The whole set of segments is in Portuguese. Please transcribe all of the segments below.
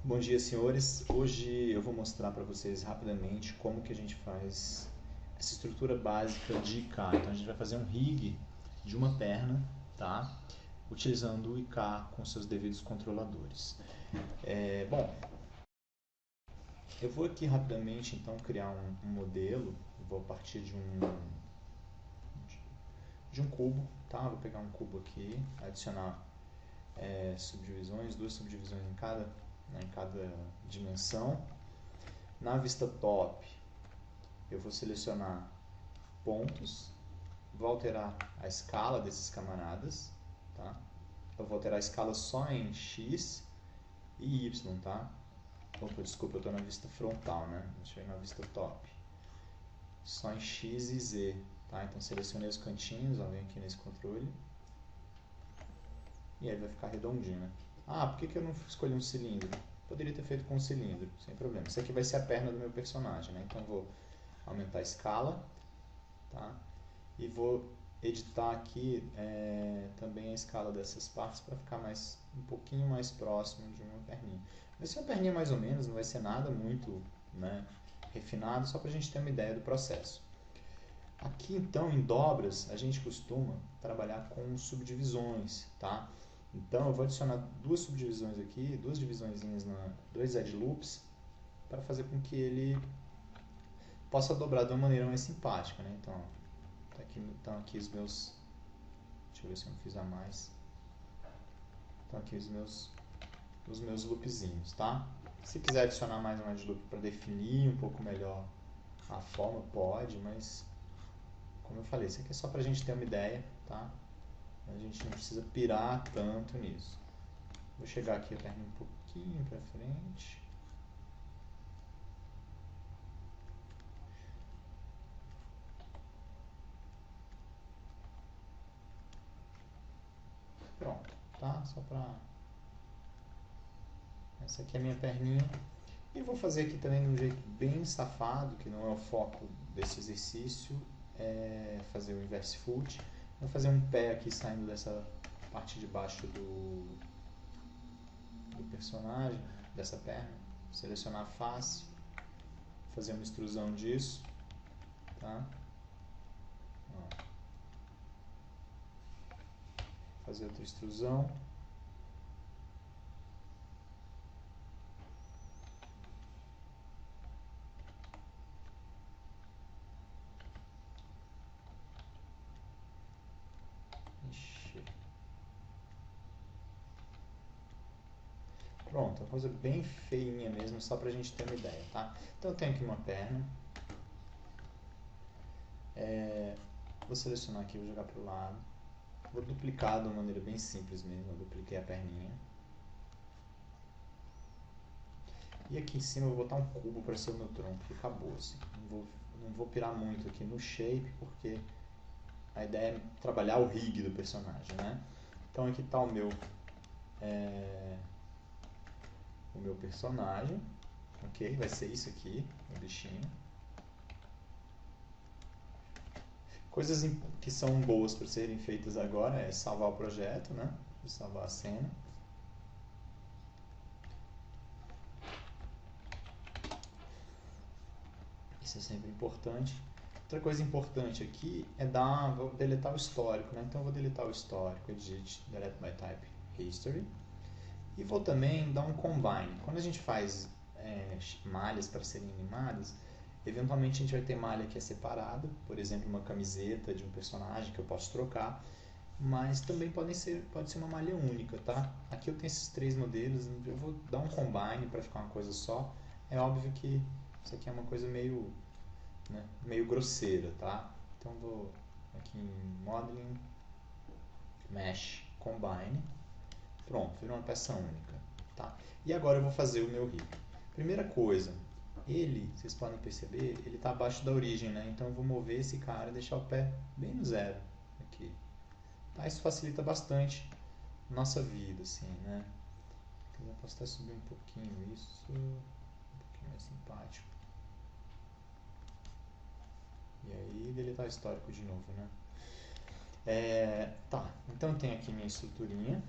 Bom dia, senhores. Hoje eu vou mostrar para vocês rapidamente como que a gente faz essa estrutura básica de IK. Então a gente vai fazer um rig de uma perna, tá? Utilizando o IK com seus devidos controladores. Bom, eu vou aqui rapidamente então criar um modelo. Eu vou partir de um cubo, tá? Vou pegar um cubo aqui, adicionar subdivisões, duas subdivisões em cada dimensão. Na vista top, eu vou selecionar pontos, vou alterar a escala desses camaradas, tá? Eu vou alterar a escala só em X e Y, tá? Opa, desculpa, eu estou na vista frontal, né? Deixa eu ir na vista top. Só em X e Z, tá? Então selecionei os cantinhos, ó, vem aqui nesse controle. E aí vai ficar redondinho, né? Ah, por que eu não escolhi um cilindro? Poderia ter feito com um cilindro, sem problema. Isso aqui vai ser a perna do meu personagem, né? Então vou aumentar a escala, tá? E vou editar aqui também a escala dessas partes para ficar um pouquinho mais próximo de uma perninha. Vai ser uma perninha mais ou menos, não vai ser nada muito, né, refinado, só para a gente ter uma ideia do processo. Aqui então em dobras a gente costuma trabalhar com subdivisões, tá? Então eu vou adicionar duas subdivisões aqui, duas divisõezinhas, dois edge loops, para fazer com que ele possa dobrar de uma maneira mais simpática, né? Então, estão aqui os meus. Deixa eu ver se eu não fiz a mais. Estão aqui os meus loopzinhos, tá? Se quiser adicionar mais um edge loop para definir um pouco melhor a forma, pode, mas como eu falei, isso aqui é só para a gente ter uma ideia, tá? A gente não precisa pirar tanto nisso. Vou chegar aqui a perna um pouquinho para frente. Pronto, tá? Só para. Essa aqui é a minha perninha. E vou fazer aqui também de um jeito bem safado, que não é o foco desse exercício, fazer o inverse foot. Vou fazer um pé aqui saindo dessa parte de baixo do personagem, dessa perna. Selecionar a face, fazer uma extrusão disso, tá? Ó, fazer outra extrusão. Ixi. Pronto, uma coisa bem feinha mesmo, só pra gente ter uma ideia, tá? Então eu tenho aqui uma perna. Vou selecionar aqui, vou jogar pro lado. Vou duplicar de uma maneira bem simples mesmo, eu dupliquei a perninha. E aqui em cima eu vou botar um cubo para ser o meu tronco e acabou assim. Não vou pirar muito aqui no shape, porque a ideia é trabalhar o rig do personagem, né? Então aqui está o meu personagem, ok? Vai ser isso aqui, o bichinho. Coisas que são boas para serem feitas agora é salvar o projeto, né? Salvar a cena. Isso é sempre importante. Outra coisa importante aqui é vou deletar o histórico, né? Então eu vou deletar o histórico, edit, delete by type, history. E vou também dar um combine. Quando a gente faz malhas para serem animadas, eventualmente a gente vai ter malha que é separada, por exemplo, uma camiseta de um personagem que eu posso trocar, mas também pode ser uma malha única, tá? Aqui eu tenho esses três modelos, eu vou dar um combine para ficar uma coisa só. É óbvio que isso aqui é uma coisa meio grosseira, tá? Então vou aqui em Modeling, Mesh, Combine. Pronto, virou uma peça única, tá? E agora eu vou fazer o meu rig. Primeira coisa, vocês podem perceber, ele está abaixo da origem, né? Então eu vou mover esse cara e deixar o pé bem no zero aqui. Tá? Isso facilita bastante nossa vida, assim, né? Eu posso até subir um pouquinho isso, um pouquinho mais simpático. E aí deletar o histórico de novo, né? Tá, então tem aqui minha estruturinha.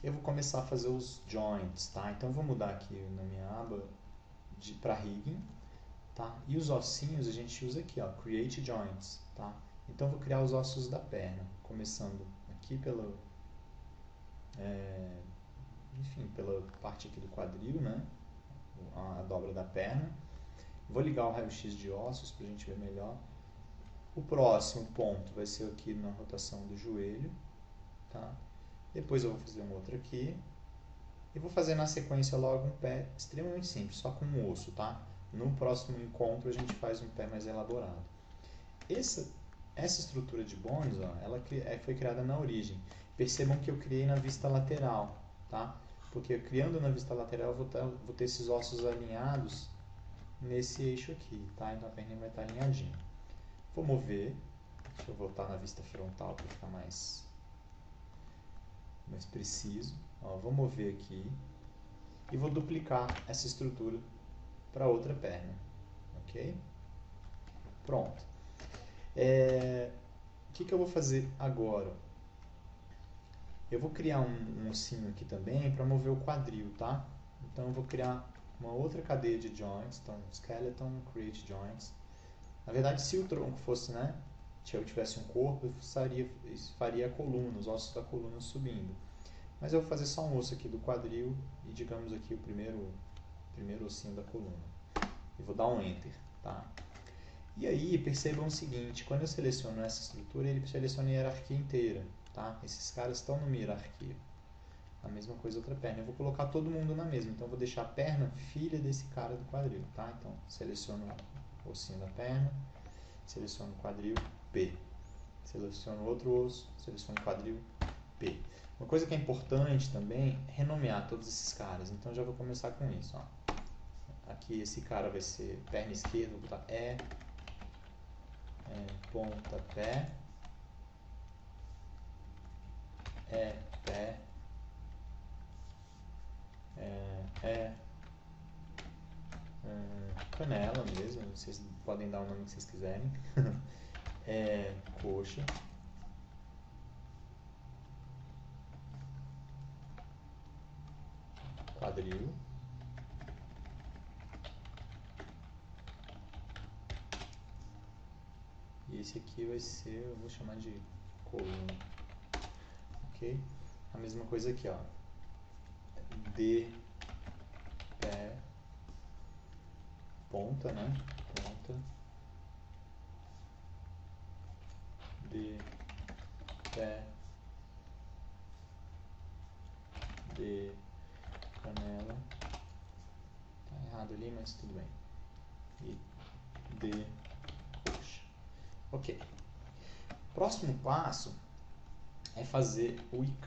eu vou começar a fazer os joints, tá? Então eu vou mudar aqui na minha aba para rigging, tá? E os ossinhos a gente usa aqui, ó, create joints, tá? Então eu vou criar os ossos da perna, começando aqui enfim, pela parte aqui do quadril, né? A dobra da perna. Vou ligar o raio-x de ossos para a gente ver melhor. O próximo ponto vai ser aqui na rotação do joelho, tá? Depois eu vou fazer um outro aqui. E vou fazer na sequência logo um pé extremamente simples, só com um osso, tá? No próximo encontro a gente faz um pé mais elaborado. Essa estrutura de bones, ó, ela foi criada na origem. Percebam que eu criei na vista lateral, tá? Porque criando na vista lateral eu vou ter esses ossos alinhados nesse eixo aqui, tá? Então a perna vai estar alinhadinha. Vou mover, deixa eu voltar na vista frontal para ficar mais preciso. Ó, vou mover aqui e vou duplicar essa estrutura para outra perna, ok? Pronto. O que eu vou fazer agora? Eu vou criar um ossinho aqui também para mover o quadril, tá? Então eu vou criar uma outra cadeia de joints, então skeleton, create joints. Na verdade, se o tronco fosse, né? Se eu tivesse um corpo, eu faria a coluna, os ossos da coluna subindo. Mas eu vou fazer só um osso aqui do quadril e digamos aqui o primeiro ossinho da coluna. E vou dar um Enter, tá? E aí, percebam o seguinte, quando eu seleciono essa estrutura, ele seleciona a hierarquia inteira, tá? Esses caras estão numa hierarquia. A mesma coisa outra perna. Eu vou colocar todo mundo na mesma, então eu vou deixar a perna filha desse cara do quadril, tá? Então, seleciono o ossinho da perna, seleciono o quadril, P. Seleciono outro osso, seleciono o quadril, P. Uma coisa que é importante também é renomear todos esses caras. Então já vou começar com isso. Ó. Aqui esse cara vai ser perna esquerda, vou botar pontapé, pé, canela mesmo, vocês podem dar o nome que vocês quiserem. Coxa. Quadril. E esse aqui vai ser, eu vou chamar de coluna. Ok? A mesma coisa aqui, ó. D, pé, ponta, né? Ponta. D, pé. D, canela. Tá errado ali, mas tudo bem. E D, coxa. Ok. Próximo passo é fazer o IK,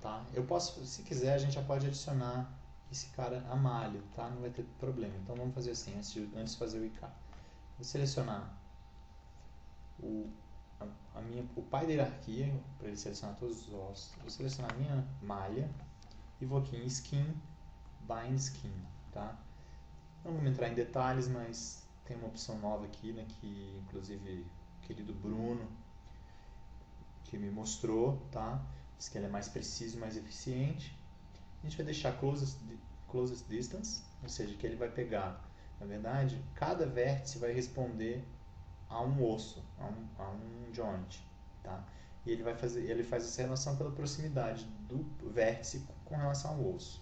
tá? Eu posso, se quiser, a gente já pode adicionar esse cara a malha, tá? Não vai ter problema. Então vamos fazer assim, antes de fazer o IK. Vou selecionar o pai da hierarquia, para ele selecionar todos os ossos. Vou selecionar a minha malha e vou aqui em Skin, Bind Skin, tá? Não vou entrar em detalhes, mas tem uma opção nova aqui, né, que inclusive o querido Bruno que me mostrou, tá? Diz que ele é mais preciso, mais eficiente. A gente vai deixar closest distance, ou seja, que ele vai pegar, na verdade, cada vértice vai responder a um osso, a um joint, tá? E ele faz essa relação pela proximidade do vértice com relação ao osso.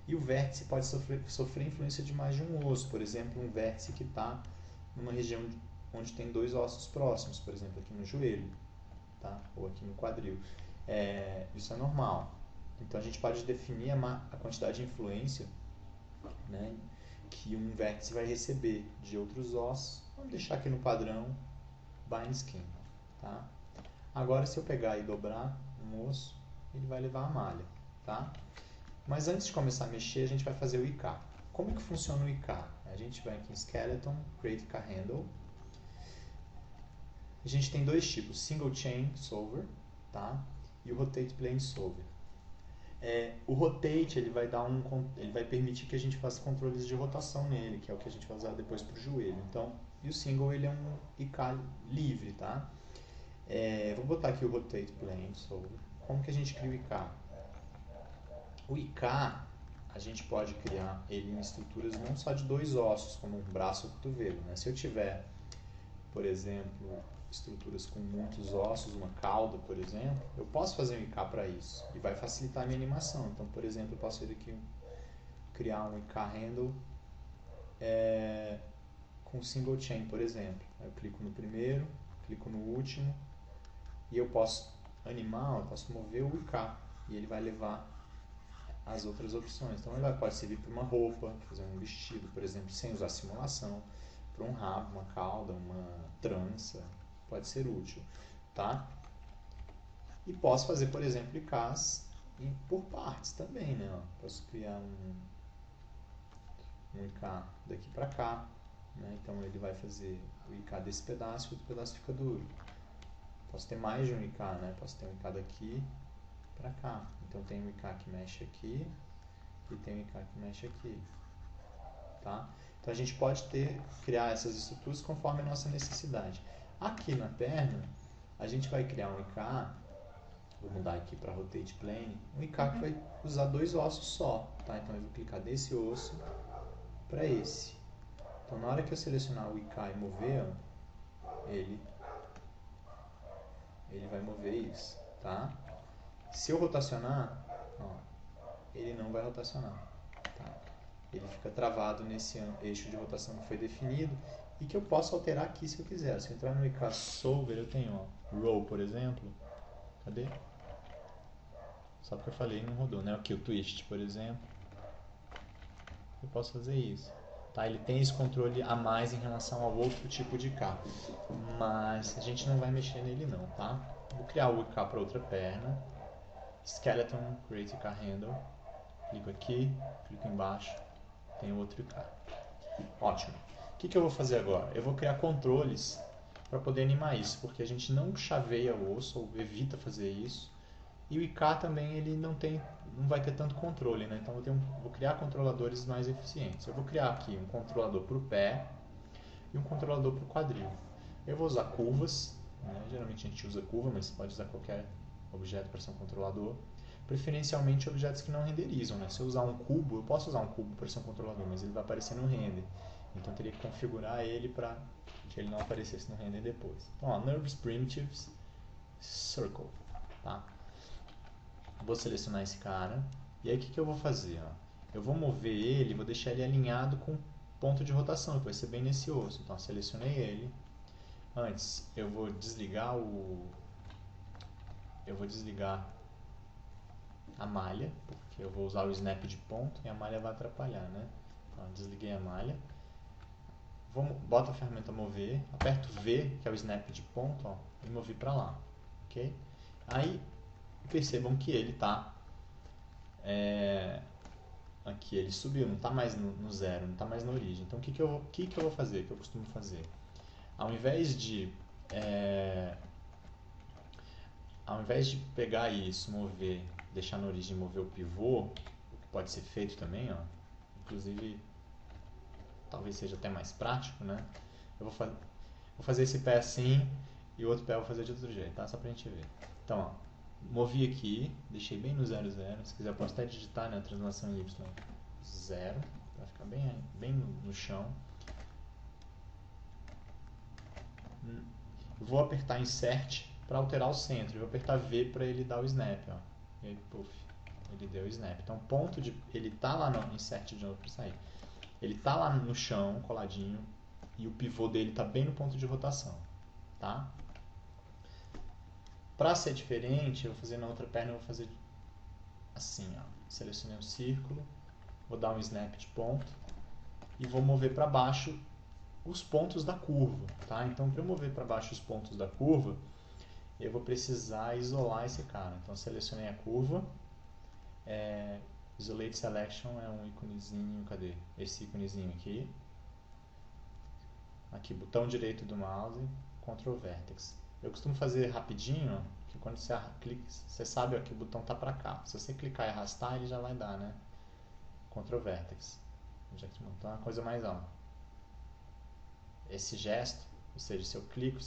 E o vértice pode sofrer influência de mais de um osso, por exemplo, um vértice que está numa região onde tem dois ossos próximos, por exemplo, aqui no joelho, tá? Ou aqui no quadril. Isso é normal. Então a gente pode definir a quantidade de influência, né, que um vértice vai receber de outros ossos. Vamos deixar aqui no padrão Bind Skin, tá? Agora, se eu pegar e dobrar um osso, ele vai levar a malha, tá? Mas antes de começar a mexer, a gente vai fazer o IK. Como que funciona o IK? A gente vai aqui em Skeleton, Create IK Handle. A gente tem dois tipos, Single Chain Solver, tá? E o Rotate Plane Solver. O Rotate ele vai permitir que a gente faça controles de rotação nele, que é o que a gente vai usar depois para o joelho. Então, e o Single ele é um IK livre, tá? Vou botar aqui o Rotate Plane Solver. Como que a gente cria o IK? O IK, a gente pode criar ele em estruturas não só de dois ossos, como um braço ou cotovelo, né? Se eu tiver, por exemplo, estruturas com muitos ossos, uma cauda, por exemplo, eu posso fazer um IK para isso e vai facilitar a minha animação. Então, por exemplo, eu posso vir aqui criar um IK handle com single chain, por exemplo. Eu clico no primeiro, clico no último e eu posso animar, eu posso mover o IK e ele vai levar as outras opções. Então ele pode servir para uma roupa, fazer um vestido, por exemplo, sem usar simulação, para um rabo, uma cauda, uma trança, pode ser útil, tá? E posso fazer, por exemplo, IKs por partes também, né? Posso criar um IK daqui para cá, né? Então ele vai fazer o IK desse pedaço e o outro pedaço fica duro. Posso ter mais de um IK, né? Posso ter um IK daqui para cá. Então tem um IK que mexe aqui e tem um IK que mexe aqui, tá? Então a gente pode criar essas estruturas conforme a nossa necessidade. Aqui na perna, a gente vai criar um IK, vou mudar aqui para Rotate Plane, um IK que vai usar dois ossos só, tá? Então eu vou clicar desse osso para esse. Então na hora que eu selecionar o IK e mover, ó, ele vai mover isso, tá? Se eu rotacionar, ó, ele não vai rotacionar, tá? Ele fica travado nesse eixo de rotação que foi definido e que eu posso alterar aqui se eu quiser. Se eu entrar no IK Solver, eu tenho, ó, Row, por exemplo. Cadê? Só porque eu falei não rodou, né? Aqui o Twist, por exemplo. Eu posso fazer isso. Tá? Ele tem esse controle a mais em relação ao outro tipo de IK. Mas a gente não vai mexer nele não, tá? Vou criar o IK para outra perna. Skeleton, Create IK Handle. Clico aqui, clico embaixo. Tem outro IK. Ótimo. O que eu vou fazer agora? Eu vou criar controles para poder animar isso, porque a gente não chaveia o osso, ou evita fazer isso. E o IK também ele não vai ter tanto controle, né? Então vou criar controladores mais eficientes. Eu vou criar aqui um controlador para o pé e um controlador para o quadril. Eu vou usar curvas, né? Geralmente a gente usa curva, mas você pode usar qualquer objeto para ser um controlador. Preferencialmente objetos que não renderizam, né? Se eu usar um cubo, eu posso usar um cubo para ser um controlador, mas ele vai aparecer no render. Então eu teria que configurar ele para que ele não aparecesse no render depois. Então, ó, Nerves Primitives Circle, tá? Vou selecionar esse cara. E aí o que eu vou fazer? Ó? Eu vou mover ele, vou deixar ele alinhado com o ponto de rotação, que vai ser bem nesse osso. Então selecionei ele. Antes eu vou desligar a malha, porque eu vou usar o snap de ponto e a malha vai atrapalhar, né? Então desliguei a malha. Boto a ferramenta mover, aperto V, que é o snap de ponto, ó, e movi para lá, ok? Aí percebam que ele está aqui, ele subiu, não está mais no zero, não está mais na origem. Então o que eu vou fazer, o que eu costumo fazer? Ao invés de pegar isso, mover, deixar na origem e mover o pivô, o que pode ser feito também, ó, inclusive talvez seja até mais prático, né? Eu vou fazer esse pé assim e o outro pé eu vou fazer de outro jeito, tá? Só pra gente ver. Então, ó, movi aqui, deixei bem no 0, 0. Se quiser eu posso até digitar, né, a translação em Y 0, pra ficar bem no chão. Vou apertar Insert para alterar o centro. Vou apertar V para ele dar o snap, ó. E aí, puff, ele deu o snap. Então, ele tá lá no Insert de novo para sair. Ele tá lá no chão, coladinho, e o pivô dele tá bem no ponto de rotação, tá? Para ser diferente, eu vou fazer na outra perna, eu vou fazer assim, ó. Selecionei um círculo, vou dar um snap de ponto e vou mover para baixo os pontos da curva, tá? Então, para eu mover para baixo os pontos da curva, eu vou precisar isolar esse cara. Então, selecionei a curva, Isolate Selection é um íconezinho, cadê? Esse íconezinho aqui. Aqui, botão direito do mouse, Ctrl Vertex. Eu costumo fazer rapidinho, que quando você clica, você sabe que o botão tá para cá. Se você clicar e arrastar, ele já vai dar, né? Ctrl Vertex. Então é uma coisa mais alta. Esse gesto, ou seja, se eu clico,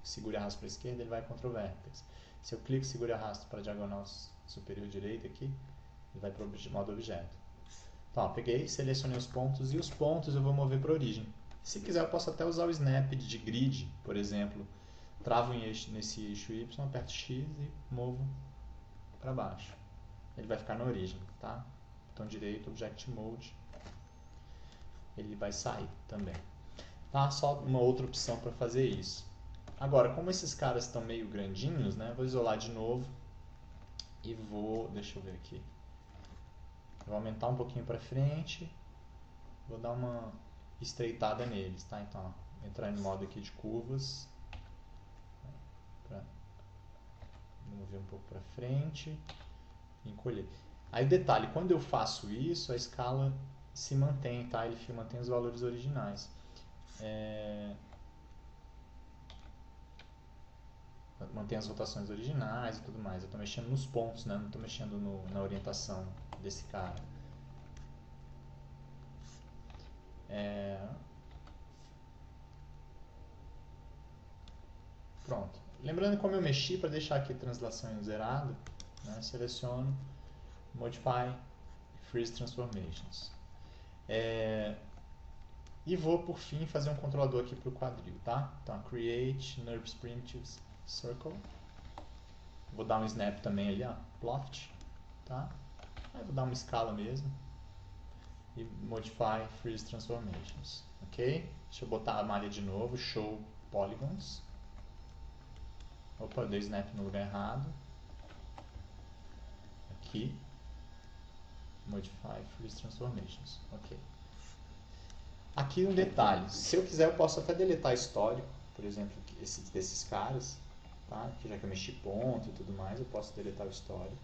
seguro e arrasto para a esquerda, ele vai Ctrl Vertex. Se eu clico, seguro e arrasto para a diagonal superior direita aqui, Ele vai para o modo objeto. Então, ó, peguei, selecionei os pontos e os pontos eu vou mover para a origem. Se quiser, eu posso até usar o snap de grid, por exemplo. Travo nesse eixo Y, aperto X e movo para baixo. Ele vai ficar na origem, tá? Botão direito, Object Mode. Ele vai sair também. Tá? Só uma outra opção para fazer isso. Agora, como esses caras estão meio grandinhos, né? Vou isolar de novo e vou, deixa eu ver aqui. Vou aumentar um pouquinho para frente. Vou dar uma estreitada neles, tá? Então, ó, entrar em modo aqui de curvas. Para mover um pouco para frente e encolher. Aí o detalhe, quando eu faço isso, a escala se mantém, tá? Ele mantém os valores originais. Mantém as rotações originais e tudo mais. Eu estou mexendo nos pontos, né? Não estou mexendo na orientação desse cara. Pronto. Lembrando como eu mexi, para deixar aqui a translação zerada, né? Seleciono Modify Freeze Transformations. E vou, por fim, fazer um controlador aqui para o quadril, tá? Então, Create NURBS Primitives Circle. Vou dar um snap também ali, ó, Plot, tá? Aí vou dar uma escala mesmo. E Modify Freeze Transformations, ok? Deixa eu botar a malha de novo, Show Polygons. Opa, eu dei snap no lugar errado. Aqui. Modify Freeze Transformations, ok. Aqui um detalhe, se eu quiser eu posso até deletar histórico, por exemplo, desses caras, tá? Que já que eu mexi ponto e tudo mais, eu posso deletar o histórico.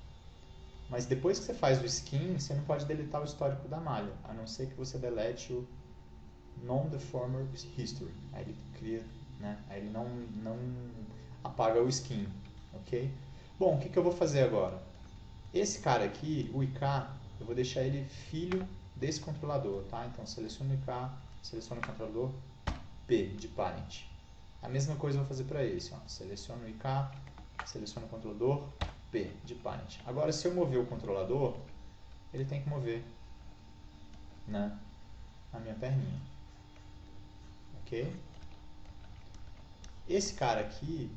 Mas depois que você faz o skin, você não pode deletar o histórico da malha, a não ser que você delete o Non-Deformer History. Aí ele cria, né? Aí ele não apaga o skin, ok? Bom, o que eu vou fazer agora? Esse cara aqui, o IK, eu vou deixar ele filho desse controlador, tá? Então seleciono o IK, seleciono o controlador, P de parent. A mesma coisa eu vou fazer para esse, ó. Seleciono o IK, seleciono o controlador, P de parent. Agora, se eu mover o controlador, ele tem que mover, né, a minha perninha, ok? Esse cara aqui,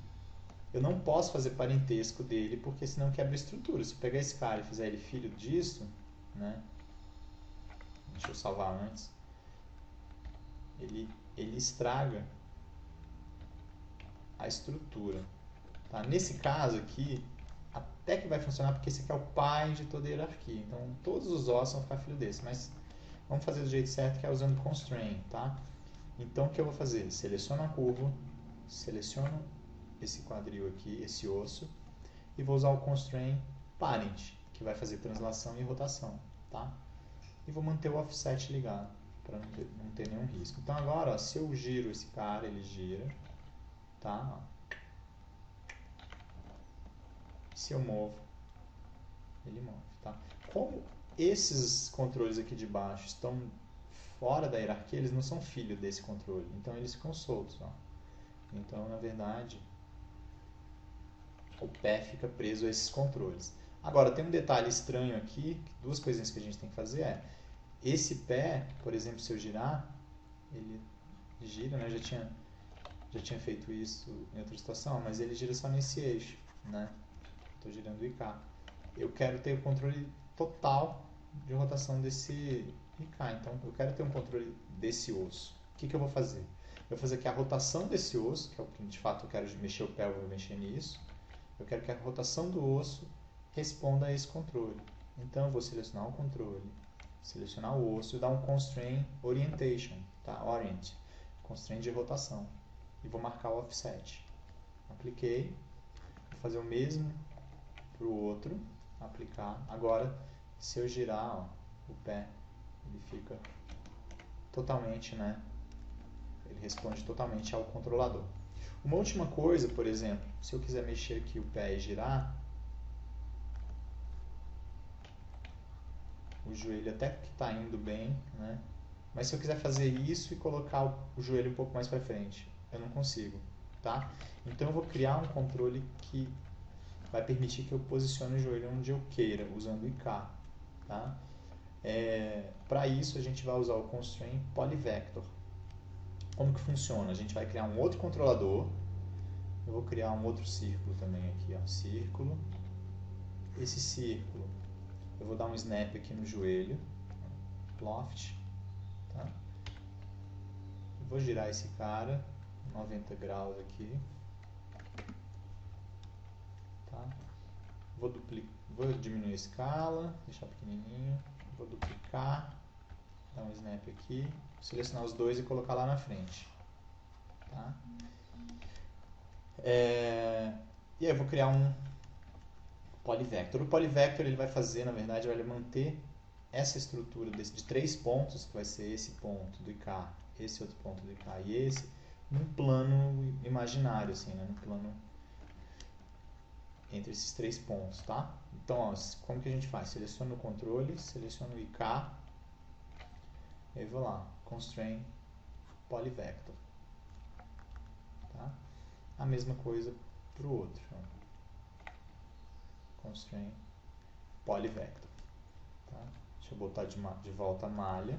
eu não posso fazer parentesco dele, porque senão quebra a estrutura. Se eu pegar esse cara e fizer ele filho disso, né, deixa eu salvar antes, ele estraga a estrutura. Tá? Nesse caso aqui, até que vai funcionar, porque esse aqui é o pai de toda a hierarquia. Então, todos os ossos vão ficar filho desse. Mas vamos fazer do jeito certo, que é usando constraint. Tá? Então, o que eu vou fazer? Seleciono a curva, seleciono esse quadril aqui, esse osso, e vou usar o constraint parent, que vai fazer translação e rotação. Tá? E vou manter o offset ligado, para não ter nenhum risco. Então, agora, ó, se eu giro esse cara, ele gira. Tá? Se eu movo, ele move, tá? Como esses controles aqui de baixo estão fora da hierarquia, eles não são filho desse controle, então eles ficam soltos, ó. Então, na verdade, o pé fica preso a esses controles. Agora, tem um detalhe estranho aqui, duas coisinhas que a gente tem que fazer é, esse pé, por exemplo, se eu girar, ele gira, né? Já tinha feito isso em outra situação, mas ele gira só nesse eixo, né? Estou girando o IK. Eu quero ter o controle total de rotação desse IK. Então, eu quero ter um controle desse osso. O que eu vou fazer? Eu vou fazer que a rotação desse osso, que é o que de fato eu quero mexer o pé, eu vou mexer nisso. Eu quero que a rotação do osso responda a esse controle. Então, eu vou selecionar o controle, selecionar o osso e dar um constraint orientation, tá? Orient, constraint de rotação. E vou marcar o offset. Apliquei. Vou fazer o mesmo para o outro, aplicar. Agora, se eu girar, ó, o pé, ele fica totalmente, né? Ele responde totalmente ao controlador. Uma última coisa, por exemplo, se eu quiser mexer aqui o pé e girar, o joelho até que está indo bem, né? Mas se eu quiser fazer isso e colocar o joelho um pouco mais para frente, eu não consigo, tá? Então eu vou criar um controle que vai permitir que eu posicione o joelho onde eu queira, usando o IK. tá? Para isso a gente vai usar o constraint polyvector. Como que funciona? A gente vai criar um outro controlador. Eu vou criar um outro círculo também aqui, ó, círculo. Esse círculo, eu vou dar um snap aqui no joelho, loft, tá? Vou girar esse cara 90 graus aqui, tá? Vou diminuir a escala, deixar pequenininho, vou duplicar, dar um snap aqui, selecionar os dois e colocar lá na frente, tá? E aí eu vou criar um polyvector. O polyvector ele vai fazer, na verdade, vai manter essa estrutura de 3 pontos, que vai ser esse ponto do IK, esse outro ponto do IK e esse, num plano imaginário, assim, né? Num plano entre esses 3 pontos, tá? Então, ó, como que a gente faz? Seleciono o controle, seleciono o IK, e vou lá, constraint polyvector, tá? A mesma coisa para o outro, ó. Constraint polyvector, tá? Deixa eu botar de volta a malha.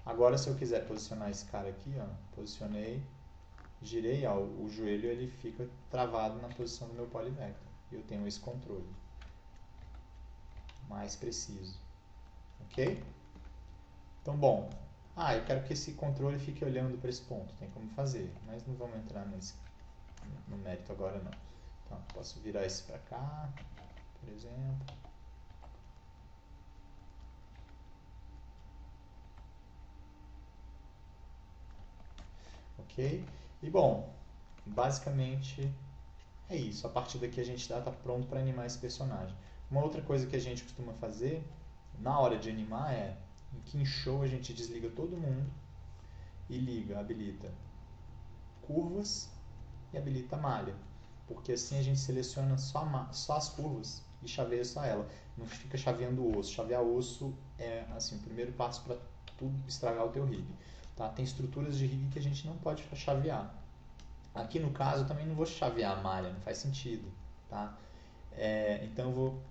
Agora, se eu quiser posicionar esse cara aqui, ó, posicionei, girei, ó, o joelho ele fica travado na posição do meu polyvector. E eu tenho esse controle mais preciso, ok? Então, bom, eu quero que esse controle fique olhando para esse ponto, tem como fazer, mas não vamos entrar no mérito agora não. Então, posso virar esse para cá, por exemplo. Ok? E bom, basicamente é isso. A partir daqui a gente está pronto para animar esse personagem. Uma outra coisa que a gente costuma fazer na hora de animar é em Key Show a gente desliga todo mundo e habilita curvas e habilita malha. Porque assim a gente seleciona só as curvas e chaveia só ela. Não fica chaveando o osso. Chavear osso é assim, o primeiro passo para tudo estragar o teu rig. Tá? Tem estruturas de rig que a gente não pode chavear. Aqui no caso eu também não vou chavear a malha, não faz sentido. Tá? Então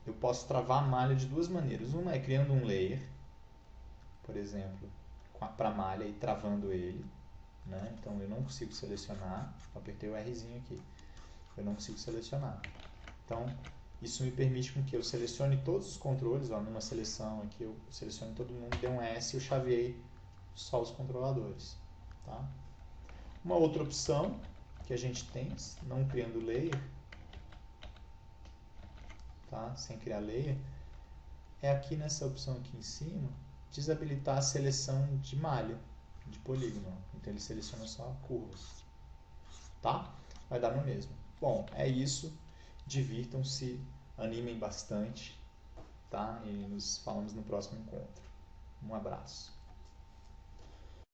eu posso travar a malha de duas maneiras. Uma é criando um layer, por exemplo, para a malha e travando ele. Né? Então eu não consigo selecionar, apertei o Rzinho aqui, eu não consigo selecionar. Então isso me permite com que eu selecione todos os controles, ó, numa seleção aqui eu seleciono todo mundo, dei um S e eu chaveei só os controladores. Tá? Uma outra opção que a gente tem, não criando layer, tá? Sem criar layer, é aqui nessa opção aqui em cima, desabilitar a seleção de malha, de polígono. Então ele seleciona só curvas. Tá? Vai dar no mesmo. Bom, é isso. Divirtam-se, animem bastante, tá? E nos falamos no próximo encontro. Um abraço.